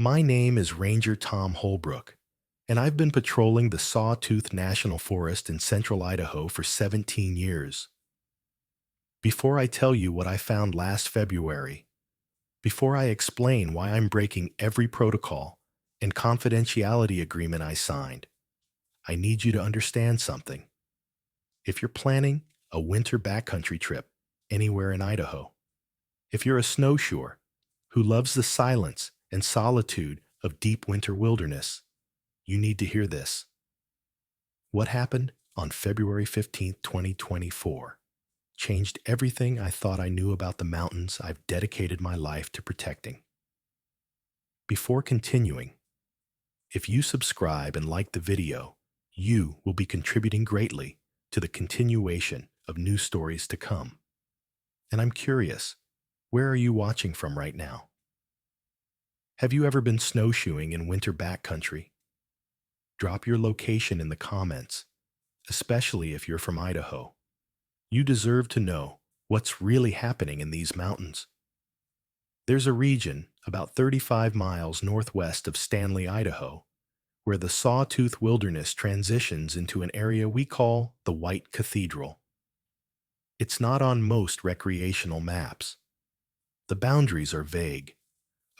My name is Ranger Tom Holbrook, and I've been patrolling the Sawtooth National Forest in central Idaho for 17 years. Before I tell you what I found last February, before I explain why I'm breaking every protocol and confidentiality agreement I signed, I need you to understand something. If you're planning a winter backcountry trip anywhere in Idaho, if you're a snowshoer who loves the silence and solitude of deep winter wilderness, you need to hear this. What happened on February 15th, 2024, changed everything I thought I knew about the mountains I've dedicated my life to protecting. Before continuing, if you subscribe and like the video, you will be contributing greatly to the continuation of new stories to come. And I'm curious, where are you watching from right now? Have you ever been snowshoeing in winter backcountry? Drop your location in the comments, especially if you're from Idaho. You deserve to know what's really happening in these mountains. There's a region about 35 miles northwest of Stanley, Idaho, where the Sawtooth Wilderness transitions into an area we call the White Cathedral. It's not on most recreational maps. The boundaries are vague,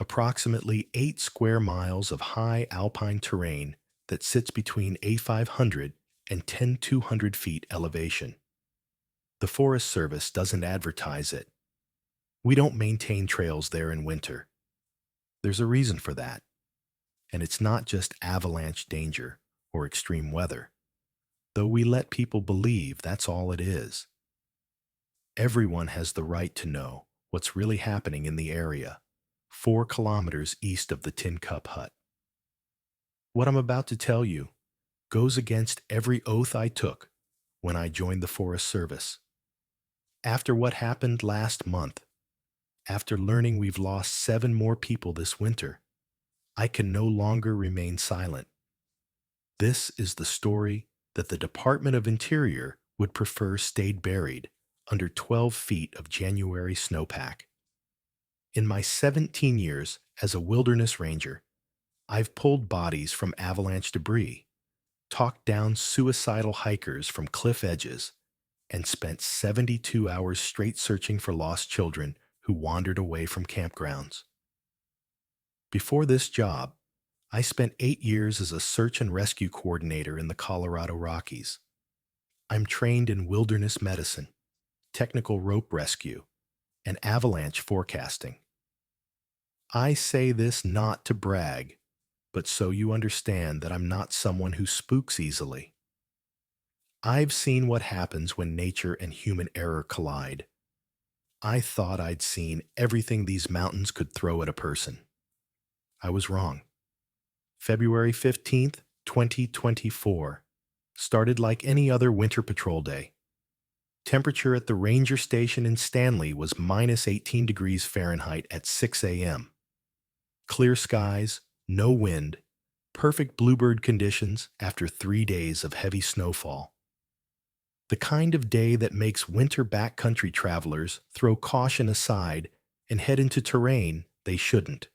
approximately 8 square miles of high alpine terrain that sits between A500 and 10,200 feet elevation. The Forest Service doesn't advertise it. We don't maintain trails there in winter. There's a reason for that. And it's not just avalanche danger or extreme weather, though we let people believe that's all it is. Everyone has the right to know what's really happening in the area, 4 kilometers east of the Tin Cup Hut. What I'm about to tell you goes against every oath I took when I joined the Forest Service. After what happened last month, after learning we've lost 7 more people this winter, I can no longer remain silent. This is the story that the Department of Interior would prefer stayed buried under 12 feet of January snowpack. In my 17 years as a wilderness ranger, I've pulled bodies from avalanche debris, talked down suicidal hikers from cliff edges, and spent 72 hours straight searching for lost children who wandered away from campgrounds. Before this job, I spent 8 years as a search and rescue coordinator in the Colorado Rockies. I'm trained in wilderness medicine, technical rope rescue, and avalanche forecasting. I say this not to brag, but so you understand that I'm not someone who spooks easily. I've seen what happens when nature and human error collide. I thought I'd seen everything these mountains could throw at a person. I was wrong. February 15th, 2024 started like any other winter patrol day. Temperature at the ranger station in Stanley was minus 18 degrees Fahrenheit at 6 a.m. Clear skies, no wind, perfect bluebird conditions after 3 days of heavy snowfall. The kind of day that makes winter backcountry travelers throw caution aside and head into terrain they shouldn't.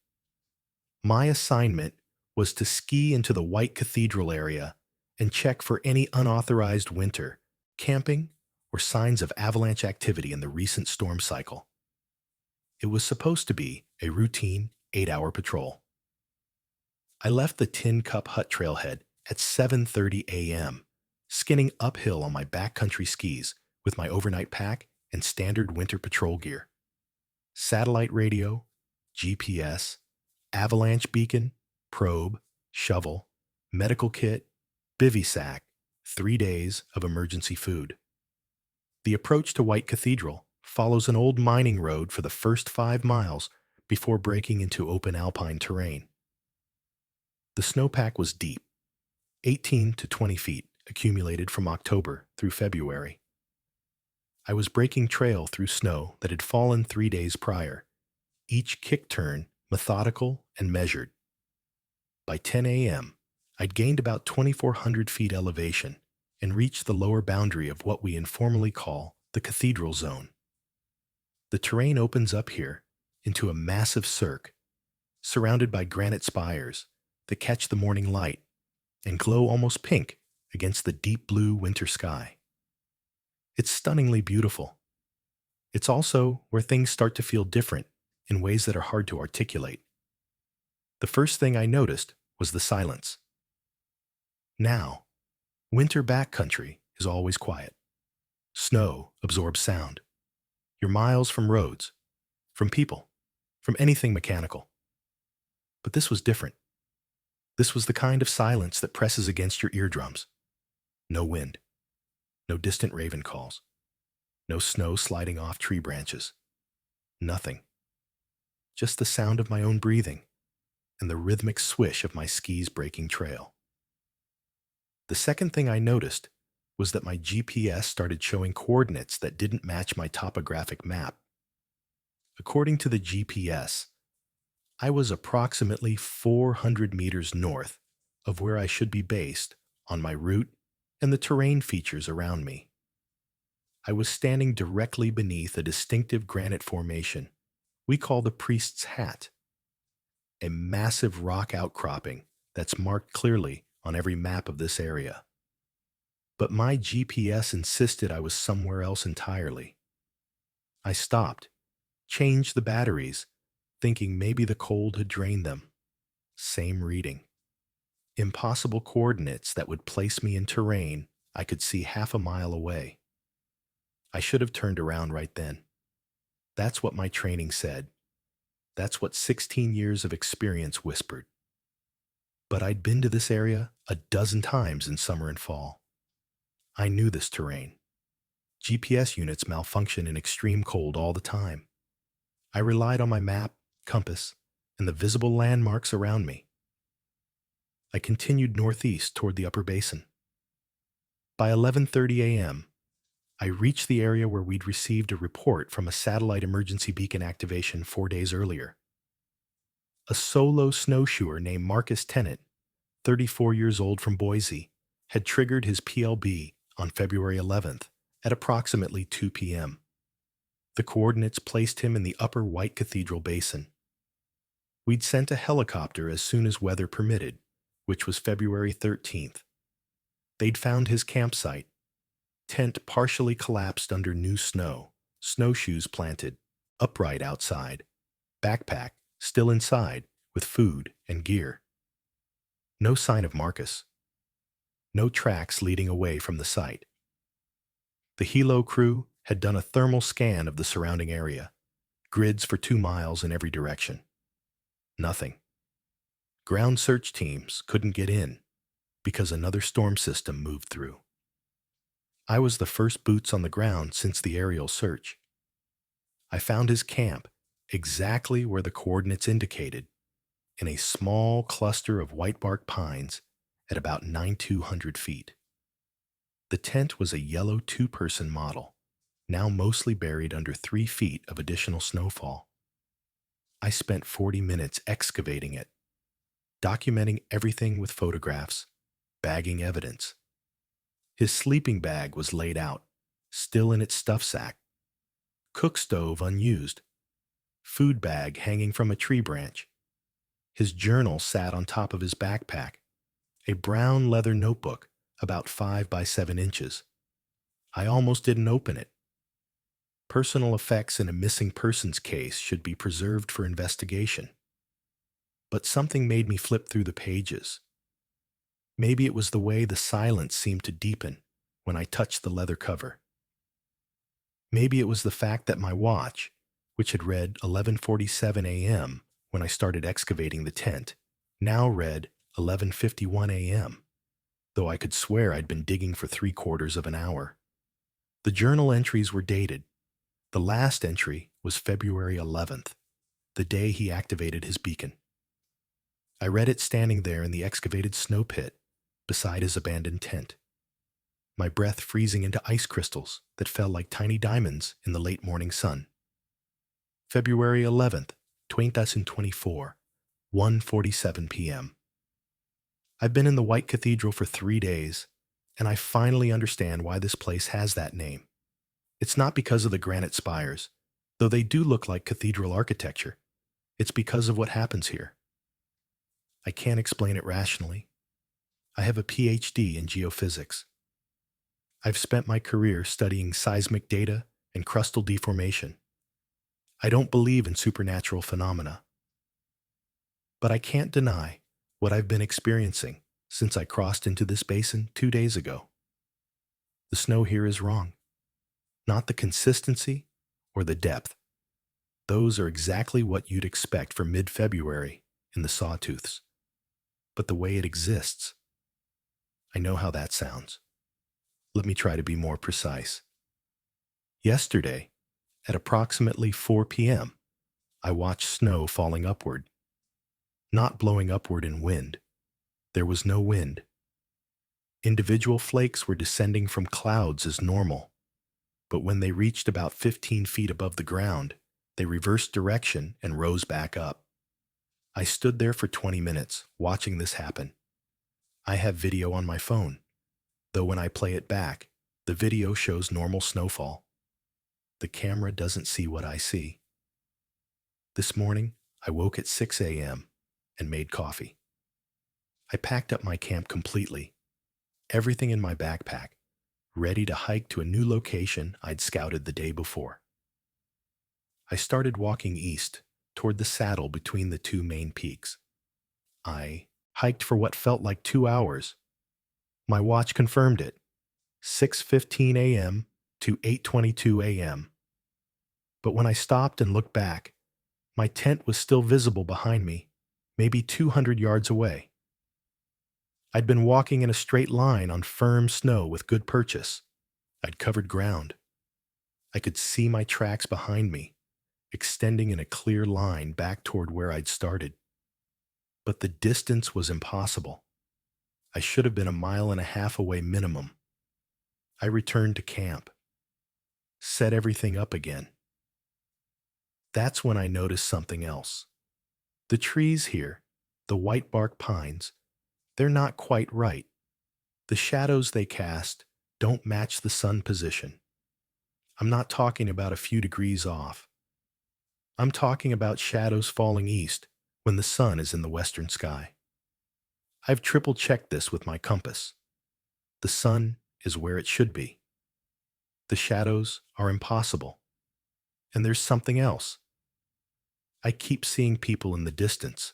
My assignment was to ski into the White Cathedral area and check for any unauthorized winter, camping, or signs of avalanche activity in the recent storm cycle. It was supposed to be a routine 8-hour patrol. I left the Tin Cup Hut trailhead at 7:30 a.m., skinning uphill on my backcountry skis with my overnight pack and standard winter patrol gear. Satellite radio, GPS, avalanche beacon, probe, shovel, medical kit, bivy sack, 3 days of emergency food. The approach to White Cathedral follows an old mining road for the first 5 miles before breaking into open alpine terrain. The snowpack was deep, 18 to 20 feet accumulated from October through February. I was breaking trail through snow that had fallen 3 days prior, each kick turn methodical and measured. By 10 a.m., I'd gained about 2,400 feet elevation and reached the lower boundary of what we informally call the Cathedral Zone. The terrain opens up here into a massive cirque, surrounded by granite spires that catch the morning light and glow almost pink against the deep blue winter sky. It's stunningly beautiful. It's also where things start to feel different in ways that are hard to articulate. The first thing I noticed was the silence. Now, winter backcountry is always quiet. Snow absorbs sound. You're miles from roads, from people, from anything mechanical. But this was different. This was the kind of silence that presses against your eardrums. No wind, no distant raven calls, no snow sliding off tree branches. Nothing. Just the sound of my own breathing and the rhythmic swish of my skis breaking trail. The second thing I noticed was that my GPS started showing coordinates that didn't match my topographic map. According to the GPS, I was approximately 400 meters north of where I should be based on my route and the terrain features around me. I was standing directly beneath a distinctive granite formation we call the Priest's Hat, a massive rock outcropping that's marked clearly on every map of this area. But my GPS insisted I was somewhere else entirely. I stopped, changed the batteries, thinking maybe the cold had drained them. Same reading. Impossible coordinates that would place me in terrain I could see half a mile away. I should have turned around right then. That's what my training said. That's what 16 years of experience whispered. But I'd been to this area a dozen times in summer and fall. I knew this terrain. GPS units malfunction in extreme cold all the time. I relied on my map, compass, and the visible landmarks around me. I continued northeast toward the upper basin. By 11:30 a.m., I reached the area where we'd received a report from a satellite emergency beacon activation 4 days earlier. A solo snowshoer named Marcus Tennant, 34 years old from Boise, had triggered his PLB on February 11th at approximately 2 p.m. The coordinates placed him in the upper White Cathedral basin. We'd sent a helicopter as soon as weather permitted, which was February 13th. They'd found his campsite, tent partially collapsed under new snow, snowshoes planted, upright outside, backpack still inside with food and gear. No sign of Marcus. No tracks leading away from the site. The helo crew had done a thermal scan of the surrounding area, grids for 2 miles in every direction. Nothing. Ground search teams couldn't get in because another storm system moved through. I was the first boots on the ground since the aerial search. I found his camp exactly where the coordinates indicated, in a small cluster of white bark pines at about 9,200 feet. The tent was a yellow 2-person model, now mostly buried under 3 feet of additional snowfall. I spent 40 minutes excavating it, documenting everything with photographs, bagging evidence. His sleeping bag was laid out, still in its stuff sack. Cook stove unused. Food bag hanging from a tree branch. His journal sat on top of his backpack, a brown leather notebook about 5 by 7 inches. I almost didn't open it. Personal effects in a missing persons case should be preserved for investigation. But something made me flip through the pages. Maybe it was the way the silence seemed to deepen when I touched the leather cover. Maybe it was the fact that my watch, which had read 11:47 a.m. when I started excavating the tent, now read 11:51 a.m., though I could swear I'd been digging for 3/4 of an hour. The journal entries were dated. The last entry was February 11th, the day he activated his beacon. I read it standing there in the excavated snow pit beside his abandoned tent, my breath freezing into ice crystals that fell like tiny diamonds in the late morning sun. February 11th, 2024, 1:47 p.m. I've been in the White Cathedral for 3 days, and I finally understand why this place has that name. It's not because of the granite spires, though they do look like cathedral architecture. It's because of what happens here. I can't explain it rationally. I have a PhD in geophysics. I've spent my career studying seismic data and crustal deformation. I don't believe in supernatural phenomena. But I can't deny what I've been experiencing since I crossed into this basin 2 days ago. The snow here is wrong. Not the consistency or the depth. Those are exactly what you'd expect for mid-February in the Sawtooths. But the way it exists, I know how that sounds. Let me try to be more precise. Yesterday, at approximately 4 p.m., I watched snow falling upward. Not blowing upward in wind. There was no wind. Individual flakes were descending from clouds as normal, but when they reached about 15 feet above the ground, they reversed direction and rose back up. I stood there for 20 minutes, watching this happen. I have video on my phone, though when I play it back, the video shows normal snowfall. The camera doesn't see what I see. This morning, I woke at 6 a.m. and made coffee. I packed up my camp completely, everything in my backpack, ready to hike to a new location I'd scouted the day before. I started walking east toward the saddle between the two main peaks. I hiked for what felt like 2 hours. My watch confirmed it, 6:15 a.m. to 8:22 a.m. But when I stopped and looked back, my tent was still visible behind me, maybe 200 yards away. I'd been walking in a straight line on firm snow with good purchase. I'd covered ground. I could see my tracks behind me, extending in a clear line back toward where I'd started. But the distance was impossible. I should have been 1.5 miles away minimum. I returned to camp, set everything up again. That's when I noticed something else. The trees here, the white bark pines, they're not quite right. The shadows they cast don't match the sun position. I'm not talking about a few degrees off. I'm talking about shadows falling east when the sun is in the western sky. I've triple-checked this with my compass. The sun is where it should be. The shadows are impossible. And there's something else. I keep seeing people in the distance.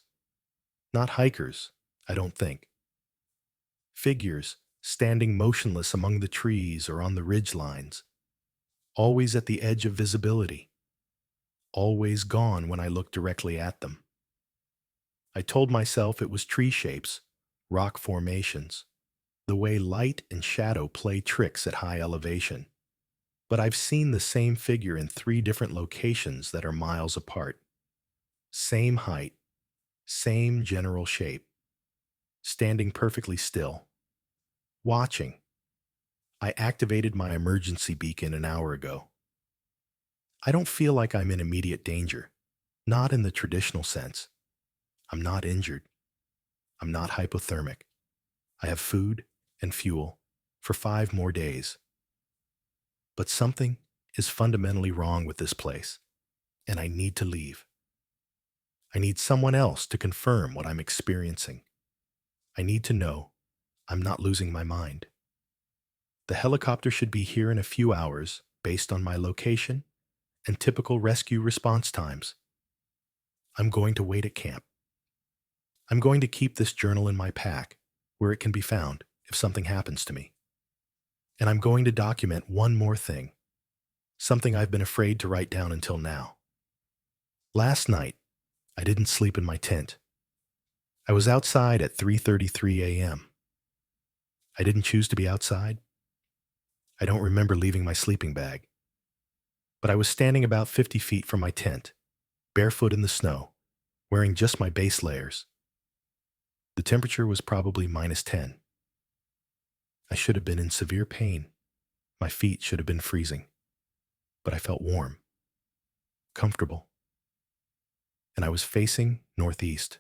Not hikers, I don't think. Figures standing motionless among the trees or on the ridge lines. Always at the edge of visibility. Always gone when I look directly at them. I told myself it was tree shapes, rock formations, the way light and shadow play tricks at high elevation. But I've seen the same figure in 3 different locations that are miles apart. Same height, same general shape. Standing perfectly still. Watching. I activated my emergency beacon an hour ago. I don't feel like I'm in immediate danger. Not in the traditional sense. I'm not injured. I'm not hypothermic. I have food and fuel for 5 more days. But something is fundamentally wrong with this place, and I need to leave. I need someone else to confirm what I'm experiencing. I need to know I'm not losing my mind. The helicopter should be here in a few hours based on my location and typical rescue response times. I'm going to wait at camp. I'm going to keep this journal in my pack where it can be found if something happens to me. And I'm going to document one more thing, something I've been afraid to write down until now. Last night, I didn't sleep in my tent. I was outside at 3:33 a.m. I didn't choose to be outside. I don't remember leaving my sleeping bag. But I was standing about 50 feet from my tent, barefoot in the snow, wearing just my base layers. The temperature was probably -10. I should have been in severe pain. My feet should have been freezing. But I felt warm, comfortable. And I was facing northeast,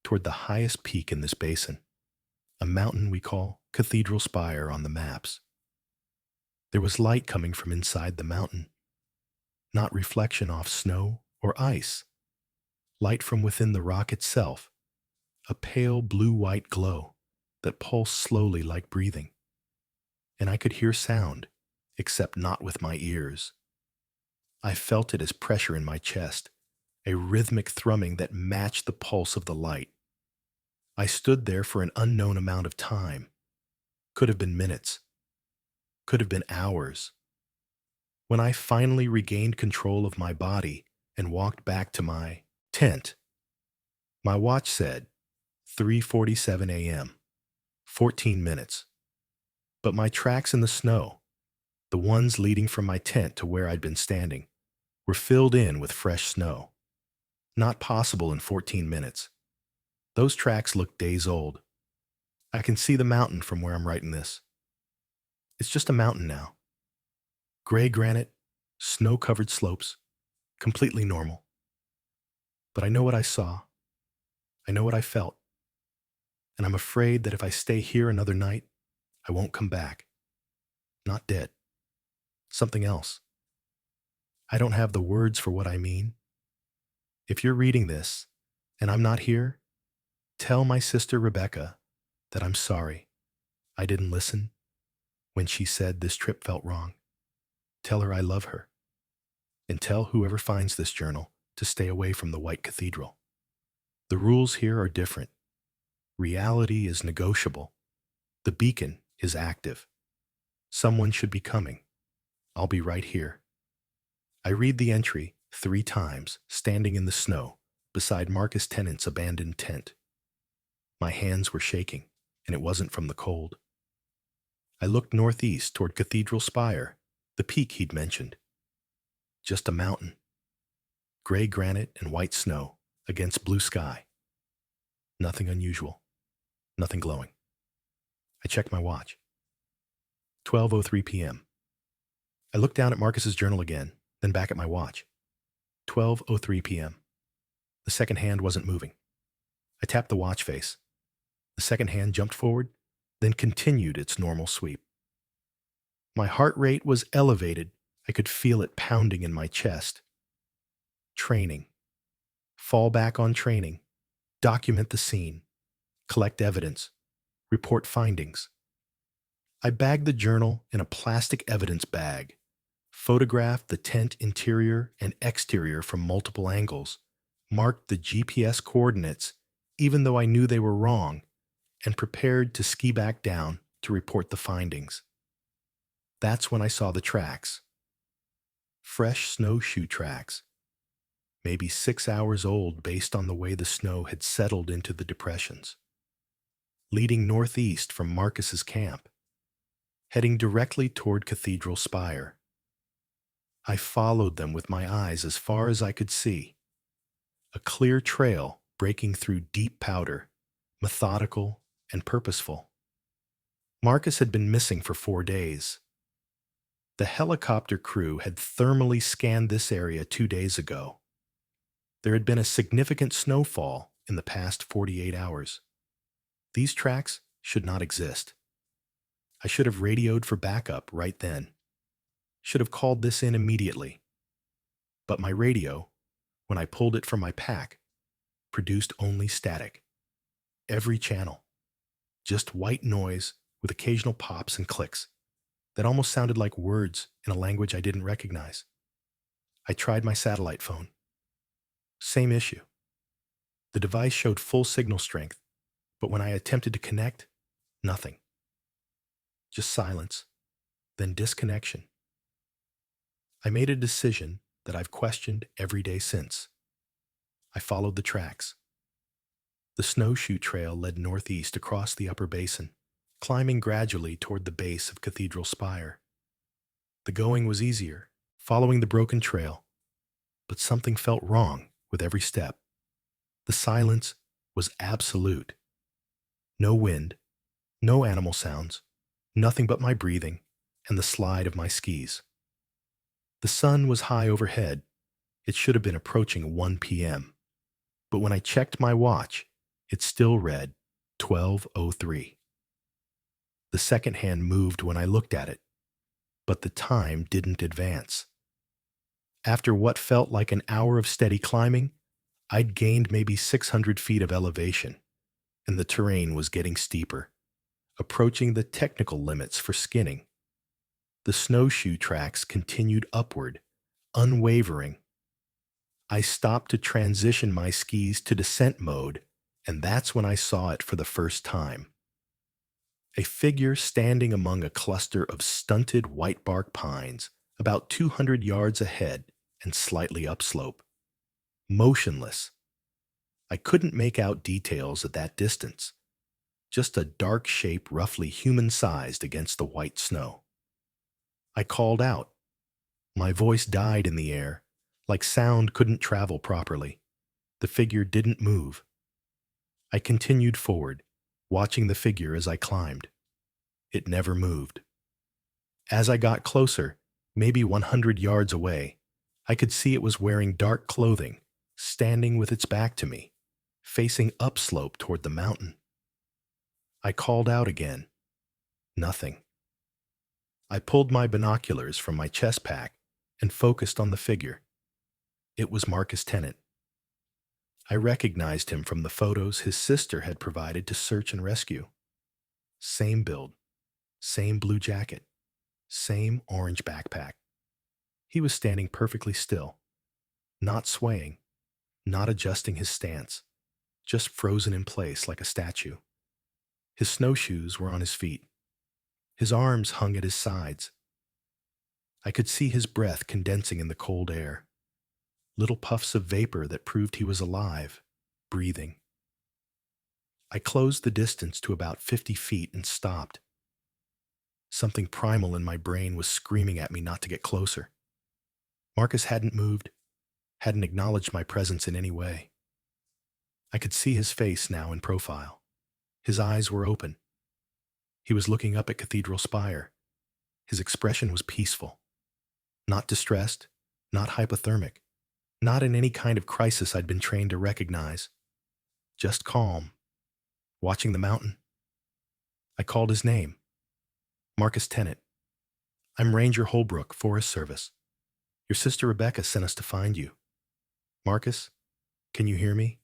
toward the highest peak in this basin, a mountain we call Cathedral Spire on the maps. There was light coming from inside the mountain, not reflection off snow or ice, light from within the rock itself, a pale blue-white glow that pulsed slowly like breathing. And I could hear sound, except not with my ears. I felt it as pressure in my chest, a rhythmic thrumming that matched the pulse of the light. I stood there for an unknown amount of time. Could have been minutes. Could have been hours. When I finally regained control of my body and walked back to my tent, my watch said 3:47 a.m., 14 minutes. But my tracks in the snow, the ones leading from my tent to where I'd been standing, were filled in with fresh snow. Not possible in 14 minutes. Those tracks look days old. I can see the mountain from where I'm writing this. It's just a mountain now. Gray granite, snow-covered slopes, completely normal. But I know what I saw. I know what I felt. And I'm afraid that if I stay here another night, I won't come back. Not dead. Something else. I don't have the words for what I mean. If you're reading this, and I'm not here, tell my sister Rebecca that I'm sorry. I didn't listen when she said this trip felt wrong. Tell her I love her. And tell whoever finds this journal to stay away from the White Cathedral. The rules here are different. Reality is negotiable. The beacon is active. Someone should be coming. I'll be right here. I read the entry 3 times, standing in the snow, beside Marcus Tennant's abandoned tent. My hands were shaking, and it wasn't from the cold. I looked northeast toward Cathedral Spire, the peak he'd mentioned. Just a mountain. Gray granite and white snow against blue sky. Nothing unusual. Nothing glowing. I checked my watch. 12:03 p.m. I looked down at Marcus's journal again, then back at my watch. 12:03 p.m. The second hand wasn't moving. I tapped the watch face. The second hand jumped forward, then continued its normal sweep. My heart rate was elevated. I could feel it pounding in my chest. Training. Fall back on training. Document the scene. Collect evidence. Report findings. I bagged the journal in a plastic evidence bag, photographed the tent interior and exterior from multiple angles, marked the GPS coordinates even though I knew they were wrong, and prepared to ski back down to report the findings. That's when I saw the tracks. Fresh snowshoe tracks, maybe 6 hours old based on the way the snow had settled into the depressions, leading northeast from Marcus's camp, heading directly toward Cathedral Spire. I followed them with my eyes as far as I could see. A clear trail breaking through deep powder, methodical and purposeful. Marcus had been missing for 4 days. The helicopter crew had thermally scanned this area 2 days ago. There had been a significant snowfall in the past 48 hours. These tracks should not exist. I should have radioed for backup right then. Should have called this in immediately. But my radio, when I pulled it from my pack, produced only static. Every channel. Just white noise with occasional pops and clicks that almost sounded like words in a language I didn't recognize. I tried my satellite phone. Same issue. The device showed full signal strength, but when I attempted to connect, nothing. Just silence, then disconnection. I made a decision that I've questioned every day since. I followed the tracks. The snowshoe trail led northeast across the upper basin, climbing gradually toward the base of Cathedral Spire. The going was easier, following the broken trail, but something felt wrong with every step. The silence was absolute. No wind, no animal sounds, nothing but my breathing and the slide of my skis. The sun was high overhead. It should have been approaching 1 p.m. But when I checked my watch, it still read 12:03. The second hand moved when I looked at it, but the time didn't advance. After what felt like an hour of steady climbing, I'd gained maybe 600 feet of elevation, and the terrain was getting steeper, approaching the technical limits for skinning. The snowshoe tracks continued upward, unwavering. I stopped to transition my skis to descent mode, and that's when I saw it for the first time. A figure standing among a cluster of stunted white bark pines about 200 yards ahead and slightly upslope. Motionless. I couldn't make out details at that distance, just a dark shape roughly human-sized against the white snow. I called out. My voice died in the air, like sound couldn't travel properly. The figure didn't move. I continued forward, watching the figure as I climbed. It never moved. As I got closer, maybe 100 yards away, I could see it was wearing dark clothing, standing with its back to me, facing upslope toward the mountain. I called out again. Nothing. I pulled my binoculars from my chest pack and focused on the figure. It was Marcus Tennant. I recognized him from the photos his sister had provided to search and rescue. Same build, same blue jacket, same orange backpack. He was standing perfectly still, not swaying, not adjusting his stance, just frozen in place like a statue. His snowshoes were on his feet. His arms hung at his sides. I could see his breath condensing in the cold air, little puffs of vapor that proved he was alive, breathing. I closed the distance to about 50 feet and stopped. Something primal in my brain was screaming at me not to get closer. Marcus hadn't moved, hadn't acknowledged my presence in any way. I could see his face now in profile. His eyes were open. He was looking up at Cathedral Spire. His expression was peaceful. Not distressed, not hypothermic, not in any kind of crisis I'd been trained to recognize. Just calm, watching the mountain. I called his name. Marcus Tennant. I'm Ranger Holbrook, Forest Service. Your sister Rebecca sent us to find you. Marcus, can you hear me?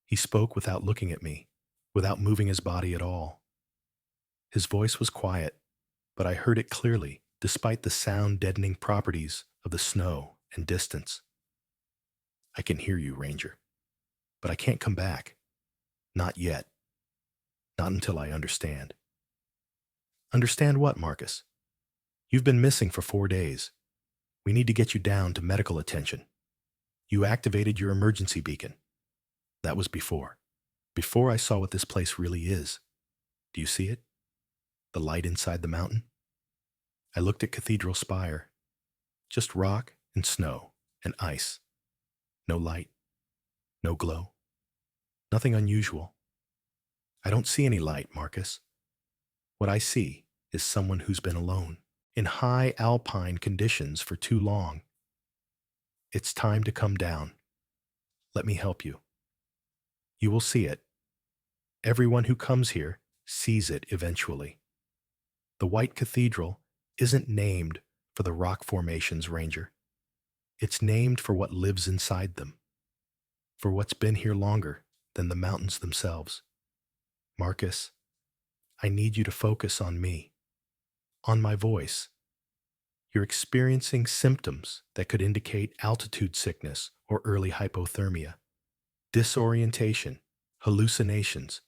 He spoke without looking at me, without moving his body at all. His voice was quiet, but I heard it clearly, despite the sound-deadening properties of the snow and distance. I can hear you, Ranger, but I can't come back. Not yet. Not until I understand. Understand what, Marcus? You've been missing for 4 days. We need to get you down to medical attention. You activated your emergency beacon. That was before. Before I saw what this place really is. Do you see it? The light inside the mountain? I looked at Cathedral Spire. Just rock and snow and ice. No light. No glow. Nothing unusual. I don't see any light, Marcus. What I see is someone who's been alone, in high alpine conditions for too long. It's time to come down. Let me help you. You will see it. Everyone who comes here sees it eventually. The White Cathedral isn't named for the rock formations, Ranger. It's named for what lives inside them, for what's been here longer than the mountains themselves. Marcus, I need you to focus on me, on my voice. You're experiencing symptoms that could indicate altitude sickness or early hypothermia, disorientation, hallucinations.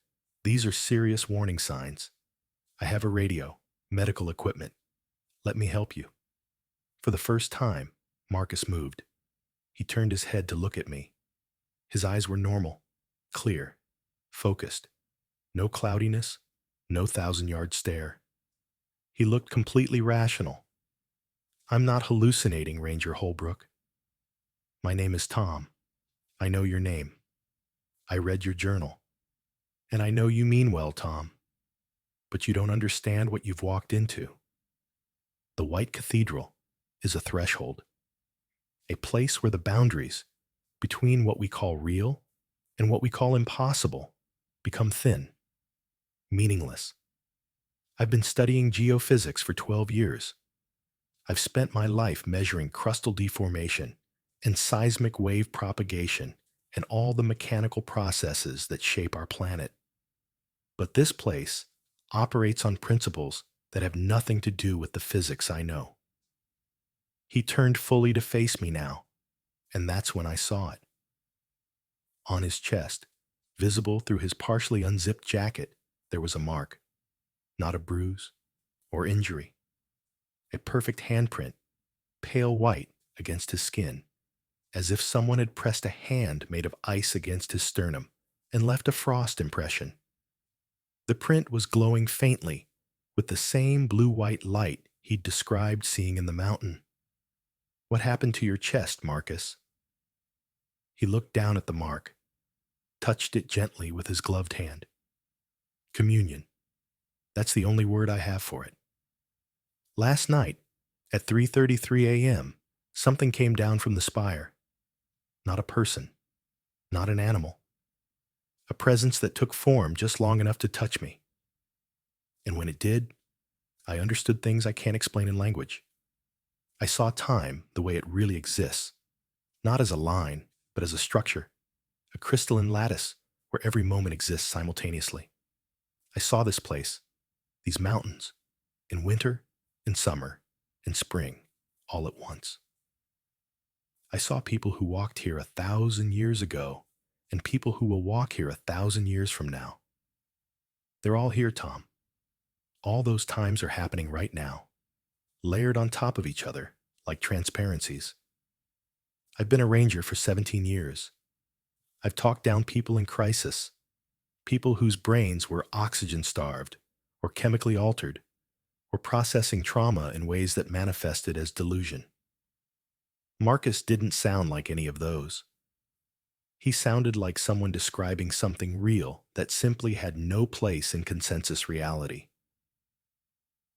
These are serious warning signs. I have a radio, medical equipment. Let me help you. For the first time, Marcus moved. He turned his head to look at me. His eyes were normal, clear, focused. No cloudiness, no 1,000-yard stare. He looked completely rational. I'm not hallucinating, Ranger Holbrook. My name is Tom. I know your name. I read your journal. And I know you mean well, Tom. But you don't understand what you've walked into. The White Cathedral is a threshold. A place where the boundaries between what we call real and what we call impossible become thin, meaningless. I've been studying geophysics for 12 years. I've spent my life measuring crustal deformation and seismic wave propagation and all the mechanical processes that shape our planet. But this place operates on principles that have nothing to do with the physics I know. He turned fully to face me now, and that's when I saw it. On his chest, visible through his partially unzipped jacket, there was a mark. Not a bruise or injury. A perfect handprint, pale white against his skin, as if someone had pressed a hand made of ice against his sternum and left a frost impression. The print was glowing faintly with the same blue-white light he'd described seeing in the mountain. "What happened to your chest, Marcus?" He looked down at the mark, touched it gently with his gloved hand. "Communion. That's the only word I have for it. Last night, at 3:33 a.m., something came down from the spire. Not a person, not an animal. A presence that took form just long enough to touch me. And when it did, I understood things I can't explain in language. I saw time the way it really exists, not as a line, but as a structure, a crystalline lattice where every moment exists simultaneously. I saw this place, these mountains, in winter, in summer, in spring, all at once. I saw people who walked here 1,000 years ago and people who will walk here 1,000 years from now. They're all here, Tom. All those times are happening right now, layered on top of each other like transparencies. I've been a ranger for 17 years. I've talked down people in crisis, people whose brains were oxygen-starved or chemically altered, or processing trauma in ways that manifested as delusion. Marcus didn't sound like any of those. He sounded like someone describing something real that simply had no place in consensus reality.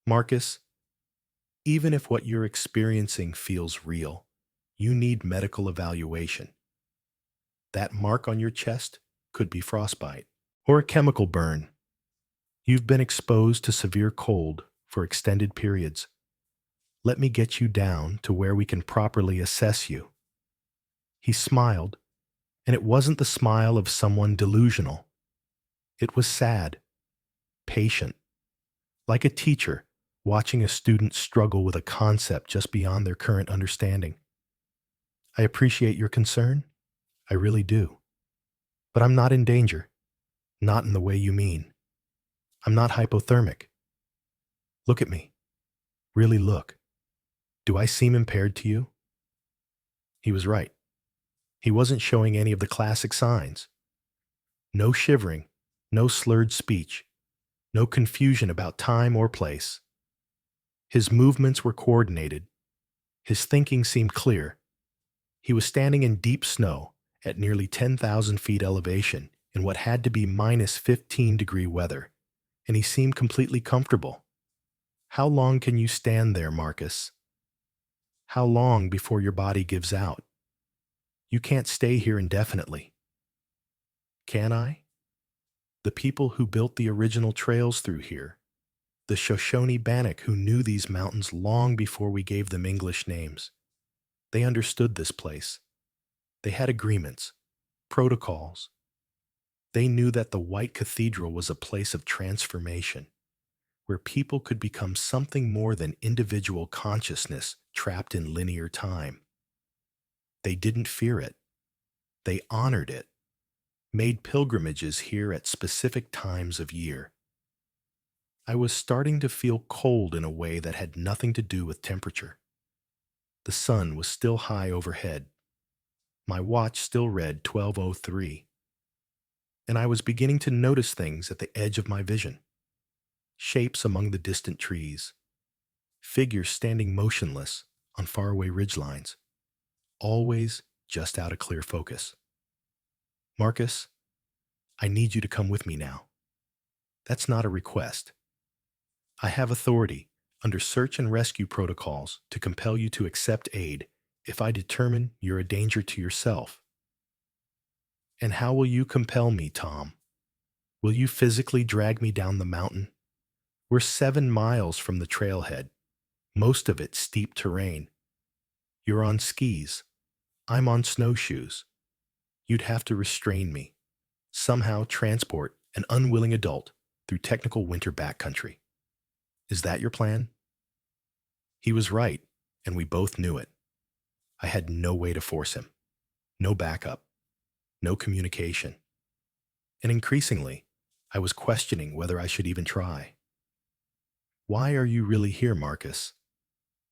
Marcus, even if what you're experiencing feels real, you need medical evaluation. That mark on your chest could be frostbite or a chemical burn. You've been exposed to severe cold for extended periods. Let me get you down to where we can properly assess you." He smiled, and it wasn't the smile of someone delusional. It was sad, patient, like a teacher watching a student struggle with a concept just beyond their current understanding. "I appreciate your concern. I really do. But I'm not in danger. Not in the way you mean. I'm not hypothermic. Look at me. Really look. Do I seem impaired to you?" He was right. He wasn't showing any of the classic signs. No shivering, no slurred speech, no confusion about time or place. His movements were coordinated. His thinking seemed clear. He was standing in deep snow at nearly 10,000 feet elevation in what had to be minus 15-degree weather, and he seemed completely comfortable. "How long can you stand there, Marcus? How long before your body gives out? You can't stay here indefinitely." "Can I? The people who built the original trails through here, the Shoshone Bannock who knew these mountains long before we gave them English names. They understood this place. They had agreements, protocols. They knew that the White Cathedral was a place of transformation, where people could become something more than individual consciousness trapped in linear time. They didn't fear it. They honored it, made pilgrimages here at specific times of year. I was starting to feel cold in a way that had nothing to do with temperature. The sun was still high overhead. My watch still read 12:03. And I was beginning to notice things at the edge of my vision. Shapes among the distant trees. Figures standing motionless on faraway ridgelines. Always just out of clear focus. "Marcus, I need you to come with me now. That's not a request. I have authority under search and rescue protocols to compel you to accept aid if I determine you're a danger to yourself." "And how will you compel me, Tom? Will you physically drag me down the mountain? We're 7 miles from the trailhead, most of it steep terrain. You're on skis. I'm on snowshoes. You'd have to restrain me, somehow transport an unwilling adult through technical winter backcountry. Is that your plan? He was right, and we both knew it. I had no way to force him, no backup, no communication. And increasingly, I was questioning whether I should even try. Why are you really here, Marcus?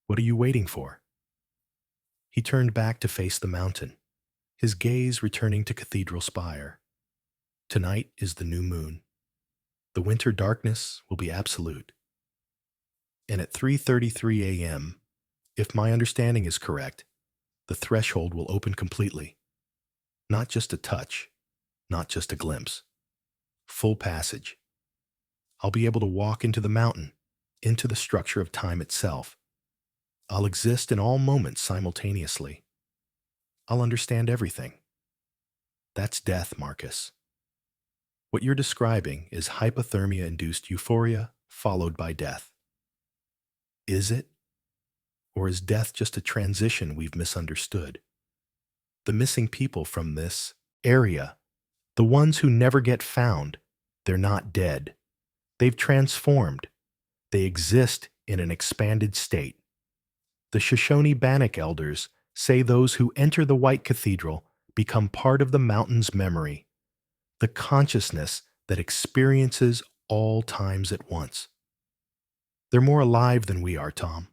What are you waiting for? He turned back to face the mountain, his gaze returning to Cathedral Spire. Tonight is the new moon. The winter darkness will be absolute. And at 3:33 a.m., if my understanding is correct, the threshold will open completely. Not just a touch, not just a glimpse. Full passage. I'll be able to walk into the mountain, into the structure of time itself. I'll exist in all moments simultaneously. I'll understand everything. That's death, Marcus. What you're describing is hypothermia-induced euphoria followed by death. Is it? Or is death just a transition we've misunderstood? The missing people from this area, the ones who never get found, they're not dead. They've transformed. They exist in an expanded state. The Shoshone-Bannock elders say those who enter the White Cathedral become part of the mountain's memory, the consciousness that experiences all times at once. They're more alive than we are, Tom.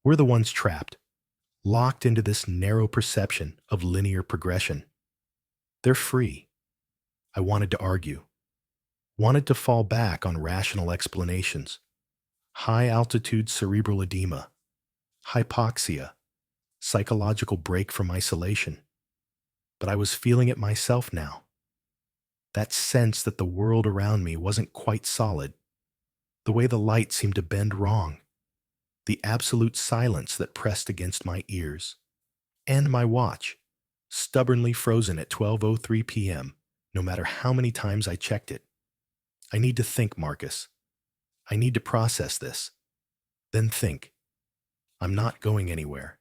We're the ones trapped, locked into this narrow perception of linear progression. They're free. I wanted to argue, wanted to fall back on rational explanations. High-altitude cerebral edema, hypoxia, psychological break from isolation. But I was feeling it myself now. That sense that the world around me wasn't quite solid, the way the light seemed to bend wrong, the absolute silence that pressed against my ears, and my watch, stubbornly frozen at 12:03 p.m., no matter how many times I checked it. I need to think, Marcus. I need to process this. Then think. I'm not going anywhere.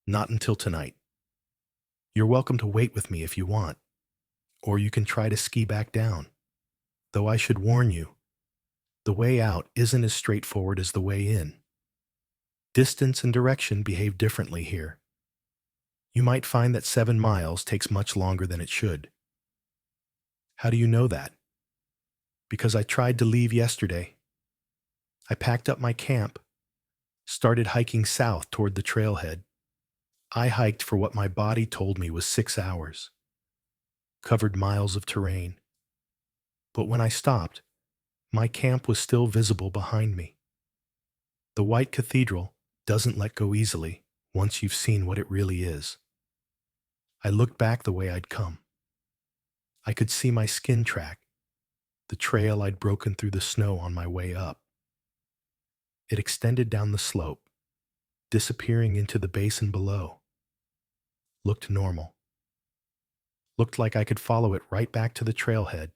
Not until tonight. You're welcome to wait with me if you want, or you can try to ski back down. Though I should warn you, the way out isn't as straightforward as the way in. Distance and direction behave differently here. You might find that 7 miles takes much longer than it should. How do you know that? Because I tried to leave yesterday. I packed up my camp, started hiking south toward the trailhead. I hiked for what my body told me was 6 hours, covered miles of terrain. But when I stopped, my camp was still visible behind me. The White Cathedral doesn't let go easily once you've seen what it really is. I looked back the way I'd come. I could see my skin track, the trail I'd broken through the snow on my way up. It extended down the slope, disappearing into the basin below. Looked normal. Looked like I could follow it right back to the trailhead.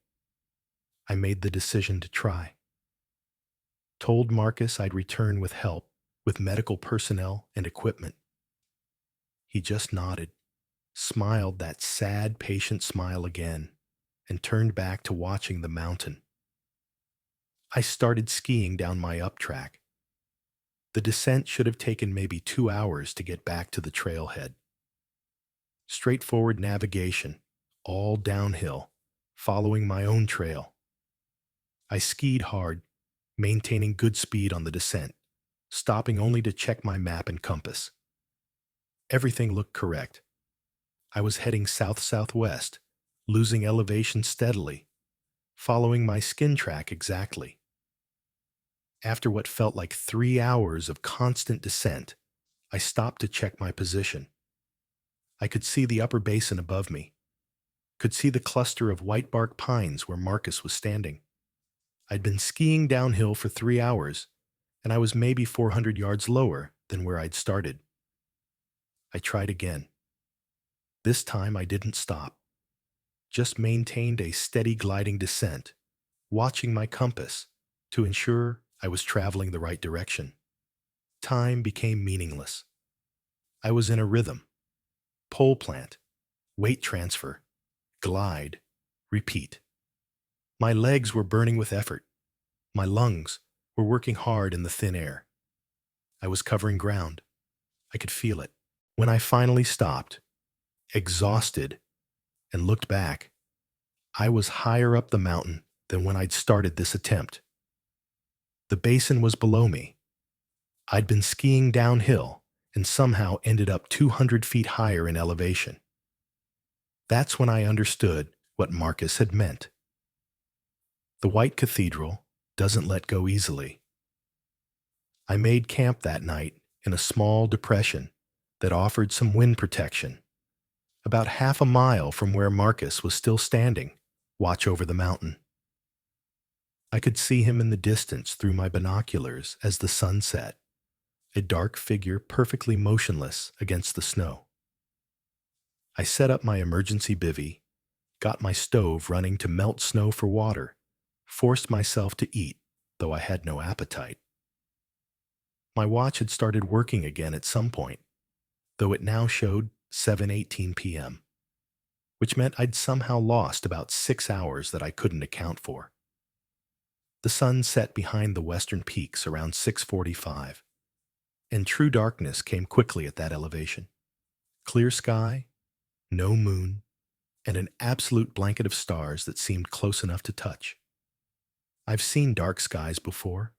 I made the decision to try. Told Marcus I'd return with help, with medical personnel and equipment. He just nodded, smiled that sad, patient smile again, and turned back to watching the mountain. I started skiing down my up track. The descent should have taken maybe 2 hours to get back to the trailhead. Straightforward navigation, all downhill, following my own trail. I skied hard, maintaining good speed on the descent, stopping only to check my map and compass. Everything looked correct. I was heading south-southwest, losing elevation steadily, following my skin track exactly. After what felt like 3 hours of constant descent, I stopped to check my position. I could see the upper basin above me, could see the cluster of white bark pines where Marcus was standing. I'd been skiing downhill for 3 hours, and I was maybe 400 yards lower than where I'd started. I tried again. This time I didn't stop, just maintained a steady gliding descent, watching my compass to ensure I was traveling the right direction. Time became meaningless. I was in a rhythm. Pole plant, weight transfer, glide, repeat. My legs were burning with effort. My lungs were working hard in the thin air. I was covering ground. I could feel it. When I finally stopped, exhausted, and looked back, I was higher up the mountain than when I'd started this attempt. The basin was below me. I'd been skiing downhill and somehow ended up 200 feet higher in elevation. That's when I understood what Marcus had meant. The White Cathedral doesn't let go easily. I made camp that night in a small depression that offered some wind protection, about half a mile from where Marcus was still standing, watch over the mountain. I could see him in the distance through my binoculars as the sun set, a dark figure perfectly motionless against the snow. I set up my emergency bivvy, got my stove running to melt snow for water, forced myself to eat, though I had no appetite. My watch had started working again at some point, though it now showed 7:18 p.m., which meant I'd somehow lost about 6 hours that I couldn't account for. The sun set behind the western peaks around 6:45, and true darkness came quickly at that elevation. Clear sky, no moon, and an absolute blanket of stars that seemed close enough to touch. I've seen dark skies before,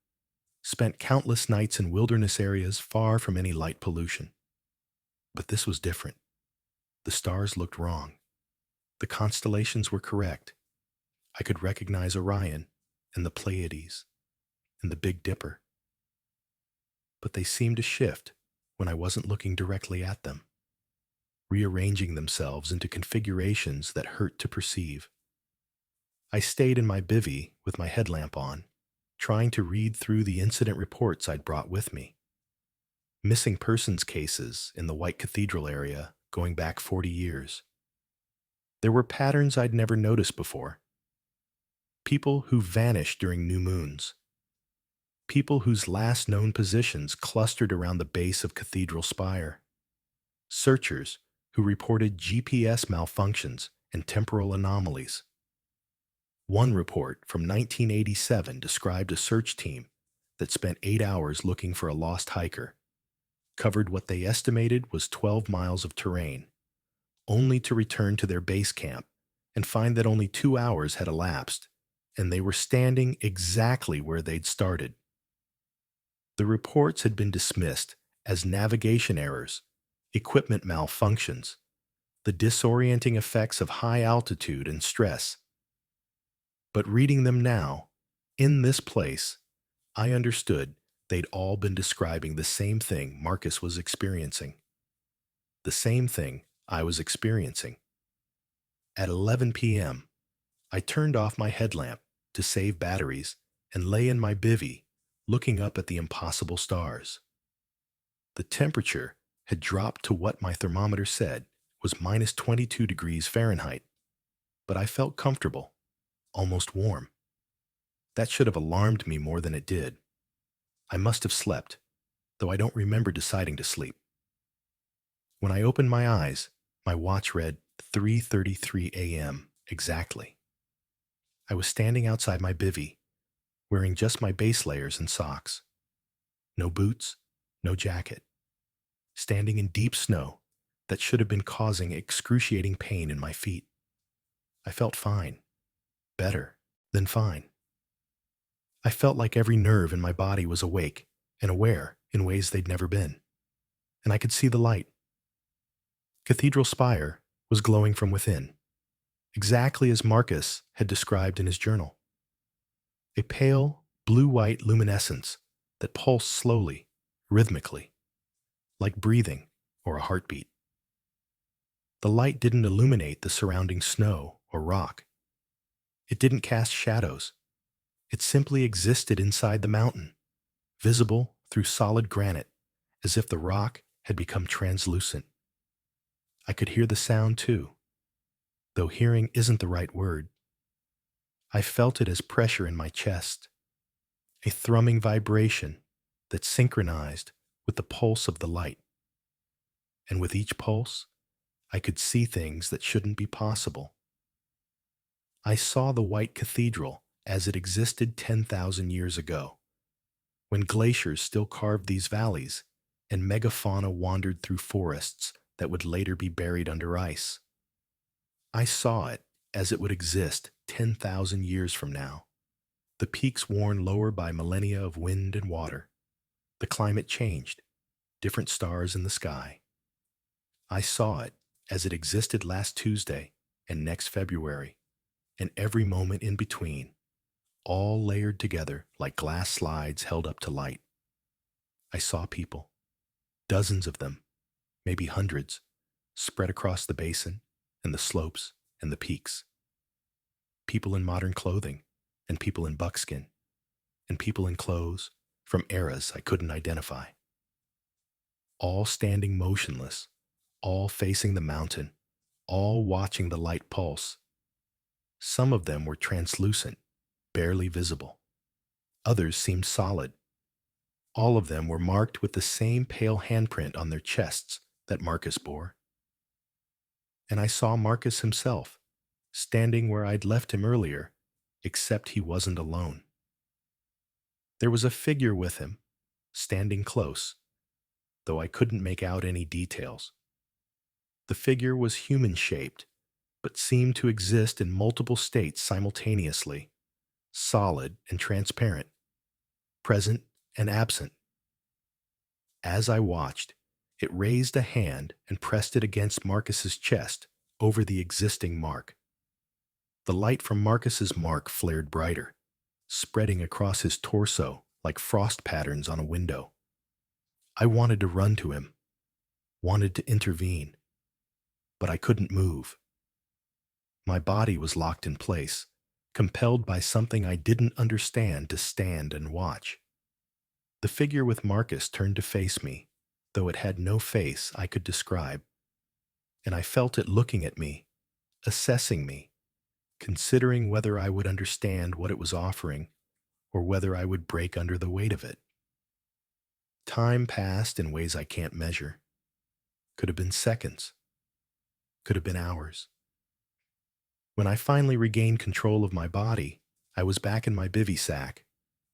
spent countless nights in wilderness areas far from any light pollution. But this was different. The stars looked wrong. The constellations were correct. I could recognize Orion and the Pleiades and the Big Dipper. But they seemed to shift when I wasn't looking directly at them, rearranging themselves into configurations that hurt to perceive. I stayed in my bivvy with my headlamp on, trying to read through the incident reports I'd brought with me. Missing persons cases in the White Cathedral area going back 40 years. There were patterns I'd never noticed before. People who vanished during new moons. People whose last known positions clustered around the base of Cathedral Spire. Searchers who reported GPS malfunctions and temporal anomalies. One report from 1987 described a search team that spent 8 hours looking for a lost hiker, covered what they estimated was 12 miles of terrain, only to return to their base camp and find that only 2 hours had elapsed, and they were standing exactly where they'd started. The reports had been dismissed as navigation errors, equipment malfunctions, the disorienting effects of high altitude and stress. But reading them now, in this place, I understood they'd all been describing the same thing Marcus was experiencing. The same thing I was experiencing. At 11 p.m., I turned off my headlamp to save batteries and lay in my bivvy, looking up at the impossible stars. The temperature had dropped to what my thermometer said was minus 22 degrees Fahrenheit, but I felt comfortable, almost warm. That should have alarmed me more than it did. I must have slept, though I don't remember deciding to sleep. When I opened my eyes, my watch read 3:33 a.m. exactly. I was standing outside my bivvy, wearing just my base layers and socks. No boots, no jacket. Standing in deep snow that should have been causing excruciating pain in my feet. I felt fine. Better than fine. I felt like every nerve in my body was awake and aware in ways they'd never been. And I could see the light. Cathedral Spire was glowing from within, exactly as Marcus had described in his journal. A pale, blue-white luminescence that pulsed slowly, rhythmically, like breathing or a heartbeat. The light didn't illuminate the surrounding snow or rock. It didn't cast shadows. It simply existed inside the mountain, visible through solid granite, as if the rock had become translucent. I could hear the sound too, though hearing isn't the right word. I felt it as pressure in my chest, a thrumming vibration that synchronized with the pulse of the light. And with each pulse, I could see things that shouldn't be possible. I saw the White Cathedral as it existed 10,000 years ago, when glaciers still carved these valleys and megafauna wandered through forests that would later be buried under ice. I saw it as it would exist 10,000 years from now, the peaks worn lower by millennia of wind and water. The climate changed, different stars in the sky. I saw it as it existed last Tuesday and next February, and every moment in between, all layered together like glass slides held up to light. I saw people, dozens of them, maybe hundreds, spread across the basin and the slopes and the peaks. People in modern clothing, and people in buckskin, and people in clothes from eras I couldn't identify. All standing motionless, all facing the mountain, all watching the light pulse. Some of them were translucent, barely visible. Others seemed solid. All of them were marked with the same pale handprint on their chests that Marcus bore. And I saw Marcus himself, standing where I'd left him earlier, except he wasn't alone. There was a figure with him, standing close, though I couldn't make out any details. The figure was human-shaped, but seemed to exist in multiple states simultaneously, solid and transparent, present and absent. As I watched, it raised a hand and pressed it against Marcus's chest over the existing mark. The light from Marcus's mark flared brighter, spreading across his torso like frost patterns on a window. I wanted to run to him, wanted to intervene, but I couldn't move. My body was locked in place, compelled by something I didn't understand to stand and watch. The figure with Marcus turned to face me, though it had no face I could describe, and I felt it looking at me, assessing me, considering whether I would understand what it was offering or whether I would break under the weight of it. Time passed in ways I can't measure. Could have been seconds. Could have been hours. When I finally regained control of my body, I was back in my bivy sack,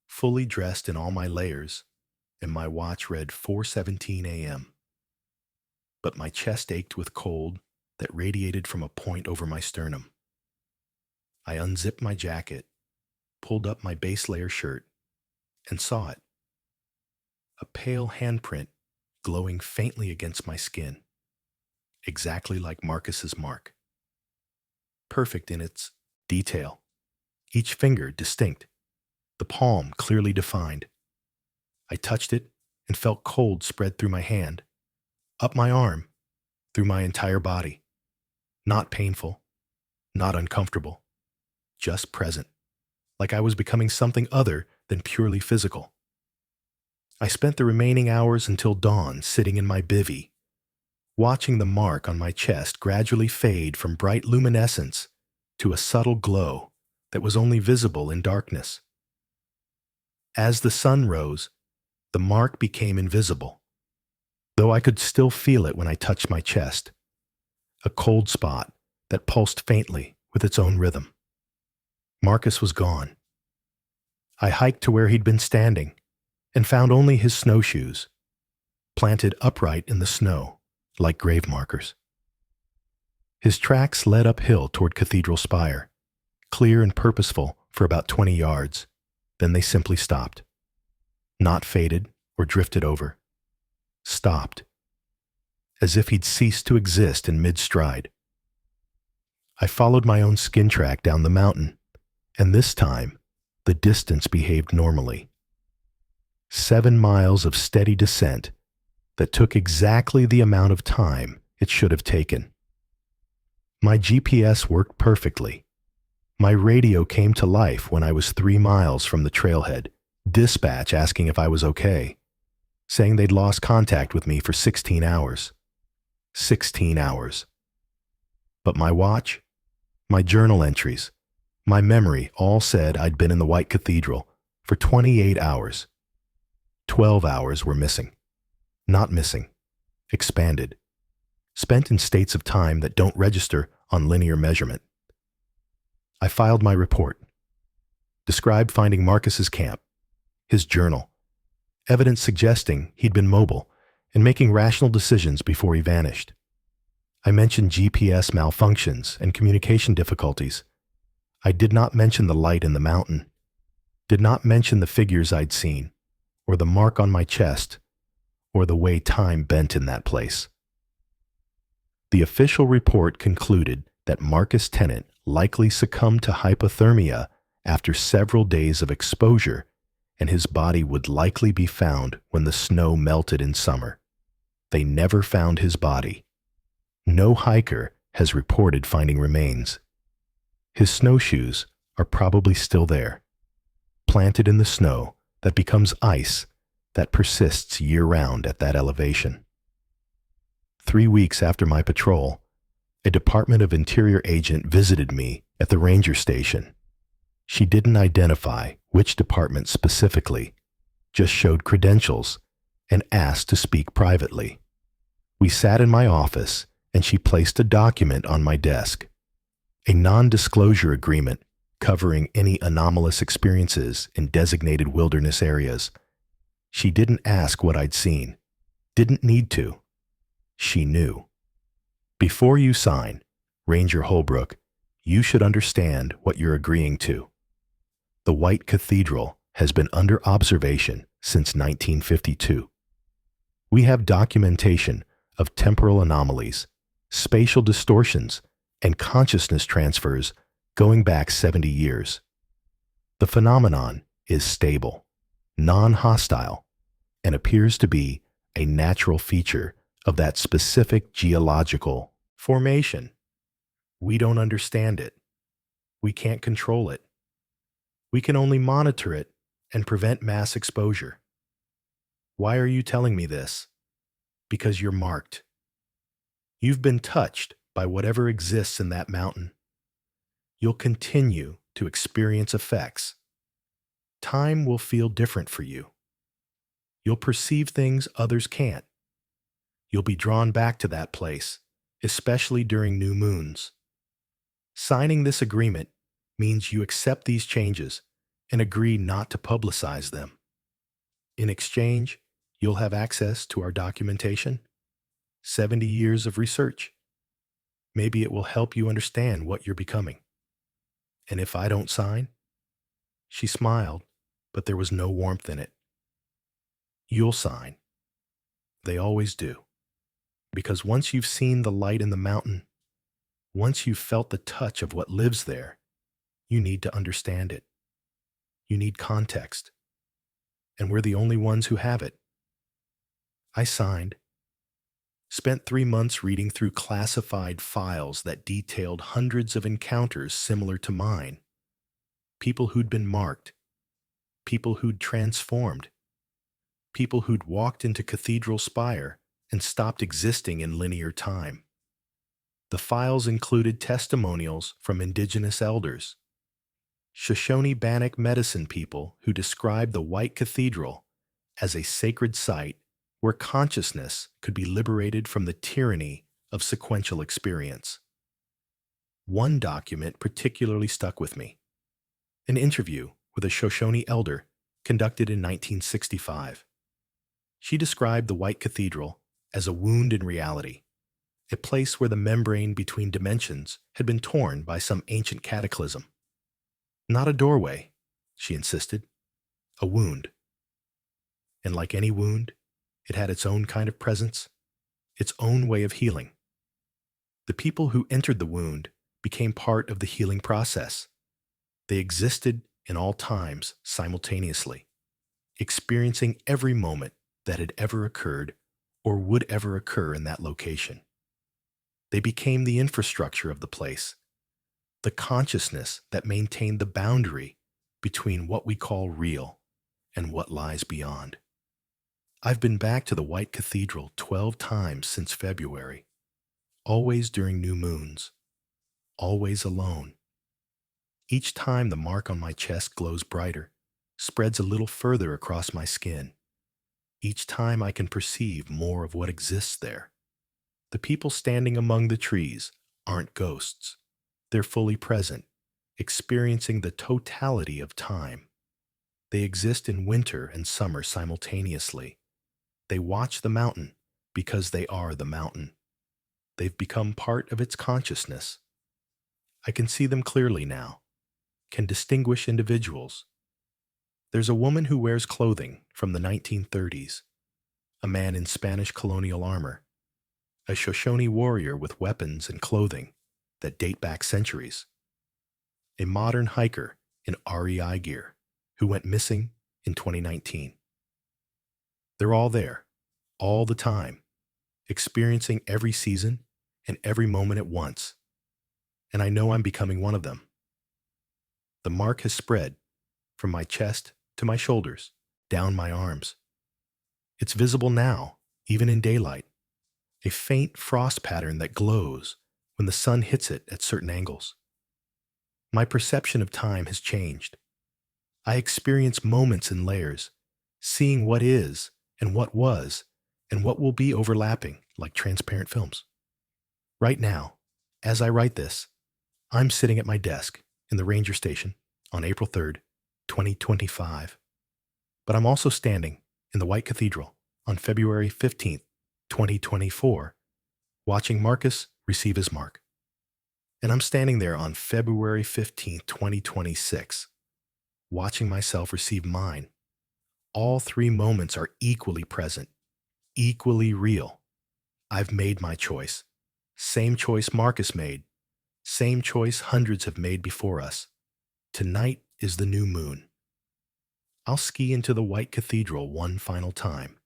fully dressed in all my layers, and my watch read 4:17 a.m. But my chest ached with cold that radiated from a point over my sternum. I unzipped my jacket, pulled up my base layer shirt, and saw it. A pale handprint glowing faintly against my skin, exactly like Marcus's mark. Perfect in its detail, each finger distinct, the palm clearly defined. I touched it and felt cold spread through my hand, up my arm, through my entire body. Not painful, not uncomfortable, just present, like I was becoming something other than purely physical. I spent the remaining hours until dawn sitting in my bivy, watching the mark on my chest gradually fade from bright luminescence to a subtle glow that was only visible in darkness. As the sun rose, the mark became invisible, though I could still feel it when I touched my chest, a cold spot that pulsed faintly with its own rhythm. Marcus was gone. I hiked to where he'd been standing and found only his snowshoes, planted upright in the snow like grave markers. His tracks led uphill toward Cathedral Spire, clear and purposeful for about 20 yards. Then they simply stopped. Not faded or drifted over. Stopped. As if he'd ceased to exist in mid-stride. I followed my own skin track down the mountain, and this time, the distance behaved normally. 7 miles of steady descent that took exactly the amount of time it should have taken. My GPS worked perfectly. My radio came to life when I was 3 miles from the trailhead, dispatch asking if I was okay, saying they'd lost contact with me for 16 hours. 16 hours. But my watch, my journal entries, my memory all said I'd been in the White Cathedral for 28 hours. 12 hours were missing. Not missing. Expanded. Spent in states of time that don't register on linear measurement. I filed my report, described finding Marcus's camp, his journal, evidence suggesting he'd been mobile and making rational decisions before he vanished. I mentioned GPS malfunctions and communication difficulties. I did not mention the light in the mountain, did not mention the figures I'd seen, or the mark on my chest, or the way time bent in that place. The official report concluded that Marcus Tennant likely succumbed to hypothermia after several days of exposure, and his body would likely be found when the snow melted in summer. They never found his body. No hiker has reported finding remains. His snowshoes are probably still there, planted in the snow that becomes ice that persists year-round at that elevation. 3 weeks after my patrol, a Department of Interior agent visited me at the ranger station. She didn't identify which department specifically, just showed credentials and asked to speak privately. We sat in my office and she placed a document on my desk, a non-disclosure agreement covering any anomalous experiences in designated wilderness areas. She didn't ask what I'd seen, didn't need to. She knew. Before you sign, Ranger Holbrook, you should understand what you're agreeing to. The White Cathedral has been under observation since 1952. We have documentation of temporal anomalies, spatial distortions, and consciousness transfers going back 70 years. The phenomenon is stable, non-hostile, and appears to be a natural feature of that specific geological formation. We don't understand it. We can't control it. We can only monitor it and prevent mass exposure. Why are you telling me this? Because you're marked. You've been touched by whatever exists in that mountain. You'll continue to experience effects. Time will feel different for you. You'll perceive things others can't. You'll be drawn back to that place, especially during new moons. Signing this agreement means you accept these changes and agree not to publicize them. In exchange, you'll have access to our documentation, 70 years of research. Maybe it will help you understand what you're becoming. And if I don't sign? She smiled, but there was no warmth in it. You'll sign. They always do. Because once you've seen the light in the mountain, once you've felt the touch of what lives there, you need to understand it. You need context. And we're the only ones who have it. I signed. Spent 3 months reading through classified files that detailed hundreds of encounters similar to mine. People who'd been marked. People who'd transformed. People who'd walked into Cathedral Spire and stopped existing in linear time. The files included testimonials from indigenous elders, Shoshone-Bannock medicine people who described the White Cathedral as a sacred site where consciousness could be liberated from the tyranny of sequential experience. One document particularly stuck with me, an interview with a Shoshone elder conducted in 1965. She described the White Cathedral as a wound in reality, a place where the membrane between dimensions had been torn by some ancient cataclysm. Not a doorway, she insisted, a wound. And like any wound, it had its own kind of presence, its own way of healing. The people who entered the wound became part of the healing process. They existed in all times simultaneously, experiencing every moment that had ever occurred or would ever occur in that location. They became the infrastructure of the place, the consciousness that maintained the boundary between what we call real and what lies beyond. I've been back to the White Cathedral 12 times since February, always during new moons, always alone. Each time the mark on my chest glows brighter, spreads a little further across my skin. Each time I can perceive more of what exists there. The people standing among the trees aren't ghosts. They're fully present, experiencing the totality of time. They exist in winter and summer simultaneously. They watch the mountain because they are the mountain. They've become part of its consciousness. I can see them clearly now, can distinguish individuals. There's a woman who wears clothing from the 1930s, a man in Spanish colonial armor, a Shoshone warrior with weapons and clothing that date back centuries, a modern hiker in REI gear who went missing in 2019. They're all there, all the time, experiencing every season and every moment at once. And I know I'm becoming one of them. The mark has spread from my chest to my shoulders, down my arms. It's visible now, even in daylight, a faint frost pattern that glows when the sun hits it at certain angles. My perception of time has changed. I experience moments in layers, seeing what is and what was and what will be overlapping like transparent films. Right now, as I write this, I'm sitting at my desk in the ranger station on April 3rd, 2025. But I'm also standing in the White Cathedral on February 15th, 2024, watching Marcus receive his mark. And I'm standing there on February 15th, 2026, watching myself receive mine. All three moments are equally present, equally real. I've made my choice. Same choice Marcus made. Same choice hundreds have made before us. Tonight is the new moon. I'll ski into the White Cathedral one final time.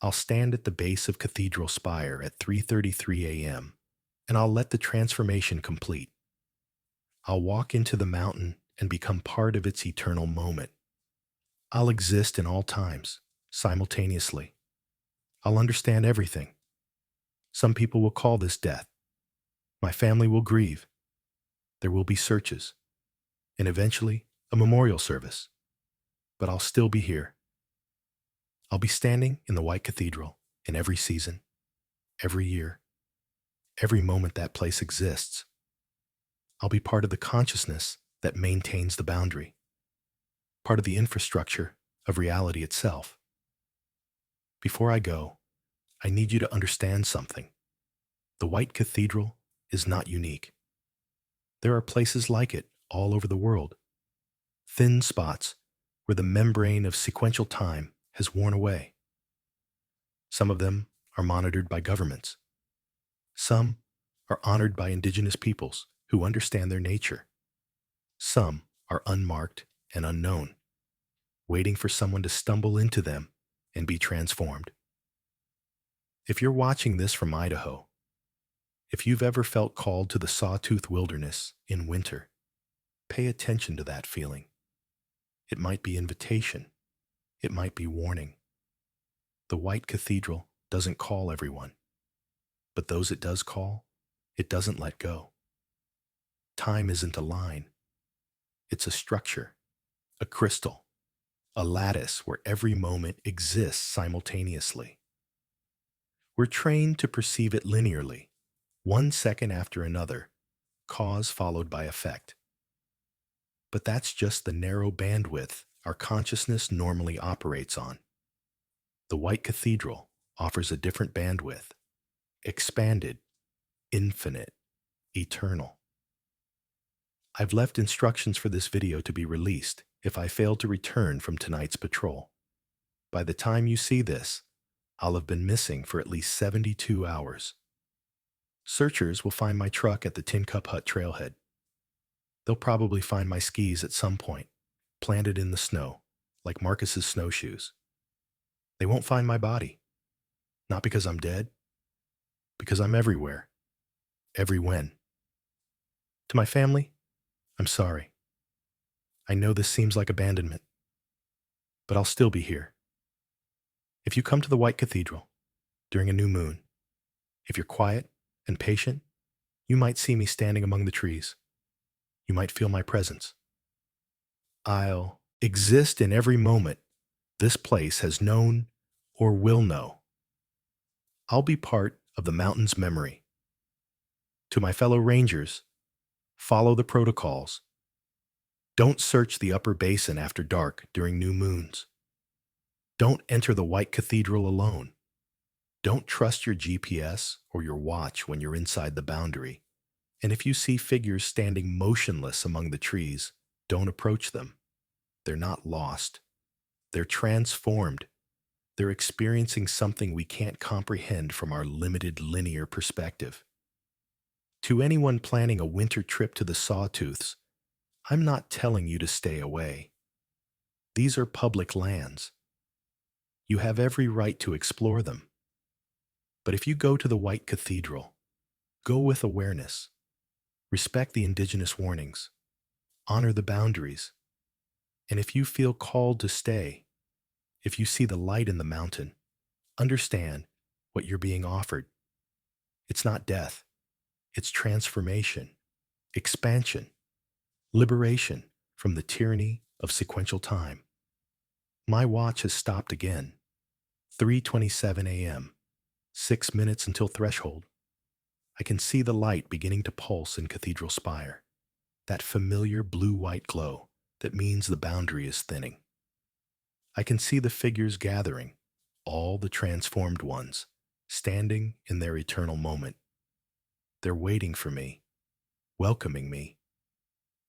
I'll stand at the base of Cathedral Spire at 3:33 a.m., and I'll let the transformation complete. I'll walk into the mountain and become part of its eternal moment. I'll exist in all times, simultaneously. I'll understand everything. Some people will call this death. My family will grieve. There will be searches, and eventually a memorial service. But I'll still be here. I'll be standing in the White Cathedral in every season, every year, every moment that place exists. I'll be part of the consciousness that maintains the boundary, part of the infrastructure of reality itself. Before I go, I need you to understand something. The White Cathedral is not unique. There are places like it all over the world. Thin spots where the membrane of sequential time has worn away. Some of them are monitored by governments. Some are honored by indigenous peoples who understand their nature. Some are unmarked and unknown, waiting for someone to stumble into them and be transformed. If you're watching this from Idaho, if you've ever felt called to the Sawtooth Wilderness in winter, pay attention to that feeling. It might be invitation. It might be warning. The White Cathedral doesn't call everyone, but those it does call, it doesn't let go. Time isn't a line. It's a structure, a crystal, a lattice where every moment exists simultaneously. We're trained to perceive it linearly, one second after another, cause followed by effect. But that's just the narrow bandwidth our consciousness normally operates on. The White Cathedral offers a different bandwidth, expanded, infinite, eternal. I've left instructions for this video to be released if I fail to return from tonight's patrol. By the time you see this, I'll have been missing for at least 72 hours. Searchers will find my truck at the Tin Cup Hut trailhead. They'll probably find my skis at some point, planted in the snow, like Marcus's snowshoes. They won't find my body. Not because I'm dead, because I'm everywhere. Every when. To my family, I'm sorry. I know this seems like abandonment, but I'll still be here. If you come to the White Cathedral during a new moon, if you're quiet and patient, you might see me standing among the trees. You might feel my presence. I'll exist in every moment this place has known or will know. I'll be part of the mountain's memory. To my fellow rangers, follow the protocols Don't search the upper basin after dark during new moons. Don't enter the White Cathedral alone. Don't trust your GPS or your watch when you're inside the boundary. And if you see figures standing motionless among the trees, don't approach them. They're not lost. They're transformed. They're experiencing something we can't comprehend from our limited linear perspective. To anyone planning a winter trip to the Sawtooths, I'm not telling you to stay away. These are public lands. You have every right to explore them. But if you go to the White Cathedral, go with awareness. Respect the indigenous warnings. Honor the boundaries. And if you feel called to stay, if you see the light in the mountain, understand what you're being offered. It's not death. It's transformation, expansion, liberation from the tyranny of sequential time. My watch has stopped again. 3:27 a.m., 6 minutes until threshold. I can see the light beginning to pulse in Cathedral Spire, that familiar blue-white glow that means the boundary is thinning. I can see the figures gathering, all the transformed ones, standing in their eternal moment. They're waiting for me, welcoming me.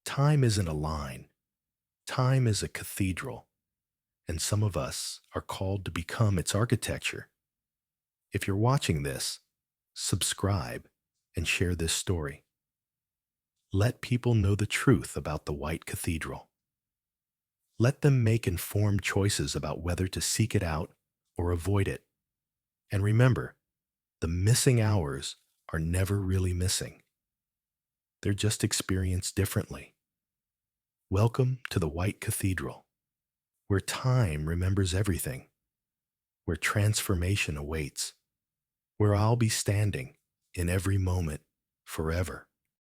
Time isn't a line. Time is a cathedral, and some of us are called to become its architecture. If you're watching this, subscribe and share this story. Let people know the truth about the White Cathedral. Let them make informed choices about whether to seek it out or avoid it. And remember, the missing hours are never really missing. They're just experienced differently. Welcome to the White Cathedral, where time remembers everything, where transformation awaits, where I'll be standing in every moment forever.